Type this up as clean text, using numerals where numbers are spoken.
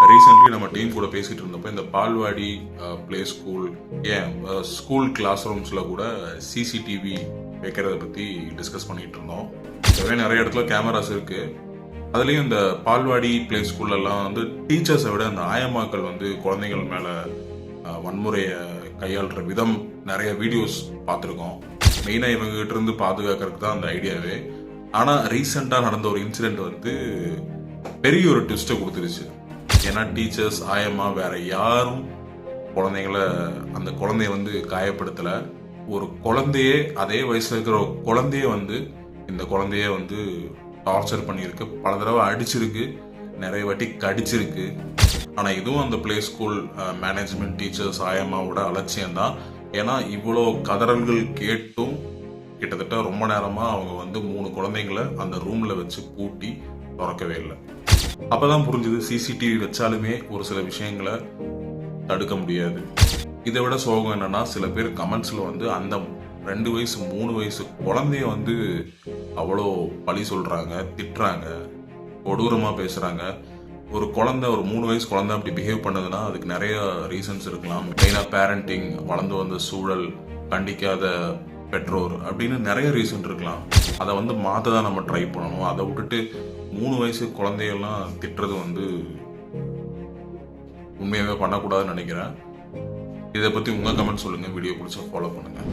Recently நம்ம team கூட பேசிட்டு இருந்தப்போ இந்த பால்வாடி பிளே ஸ்கூல் ஏன் ஸ்கூல் கிளாஸ் ரூம்ஸில் கூட சிசிடிவி வைக்கிறத பற்றி டிஸ்கஸ் பண்ணிட்டு இருந்தோம். இதுவே நிறைய இடத்துல கேமராஸ் இருக்கு. அதுலேயும் இந்த பால்வாடி பிளே ஸ்கூல்லலாம் வந்து டீச்சர்ஸை விட அந்த ஆயம்மாக்கள் வந்து குழந்தைகள் மேலே வன்முறையை கையாளுற விதம் நிறைய வீடியோஸ் பார்த்துருக்கோம். மெயினாக இவங்ககிட்ட இருந்து பாதுகாக்கிறதுக்கு தான் அந்த ஐடியாவே. ஆனால் ரீசெண்டாக நடந்த ஒரு இன்சிடெண்ட் வந்து பெரிய ஒரு ட்விஸ்ட்டை கொடுத்துருச்சு. ஏன்னா டீச்சர்ஸ் ஆயம்மா வேற யாரும் அந்த குழந்தைய வந்து காயப்படுத்தலை. ஒரு குழந்தையே அதே வயசுல இருக்கிற ஒரு குழந்தைய வந்து இந்த குழந்தைய வந்து டார்ச்சர் பண்ணியிருக்கு, பல தடவை அடிச்சிருக்கு, நிறைய வாட்டி கடிச்சிருக்கு. ஆனால் இதுவும் அந்த பிளே ஸ்கூல் மேனேஜ்மெண்ட் டீச்சர்ஸ் ஆயம்மாவோட அலட்சியம் தான். ஏன்னா இவ்வளோ கதறல்கள் கேட்டும் கிட்டத்தட்ட ரொம்ப நேரமாக அவங்க வந்து 3 குழந்தைங்களை அந்த ரூமில் வச்சு பூட்டி திறக்கவே இல்லை. அப்போதான் புரிஞ்சுது சிசிடிவி வச்சாலுமே ஒரு சில விஷயங்களை தடுக்க முடியாது. இதை விட சோகம் என்னன்னா, சில பேர் கமெண்ட்ஸில் வந்து அந்த 2 வயசு 3 வயசு குழந்தைய வந்து அவ்வளோ பழி சொல்கிறாங்க, திட்டுறாங்க, கொடூரமாக பேசுகிறாங்க. ஒரு 3 வயசு குழந்தை அப்படி பிஹேவ் பண்ணுதுன்னா அதுக்கு நிறைய ரீசன்ஸ் இருக்கலாம். மெயினாக பேரண்டிங், வளர்ந்து வந்த சூழல், கண்டிக்காத பெற்றோர் அப்படின்னு நிறைய ரீசன் இருக்கலாம். அதை வந்து மாற்ற தான் நம்ம ட்ரை பண்ணணும். அதை விட்டுட்டு 3 வயசு குழந்தையெல்லாம் திட்டுறது வந்து உண்மையாகவே பண்ணக்கூடாதுன்னு நினைக்கிறேன். இதை பற்றி உங்கள் கமெண்ட் சொல்லுங்கள். வீடியோ பிடிச்சா ஃபாலோ பண்ணுங்கள்.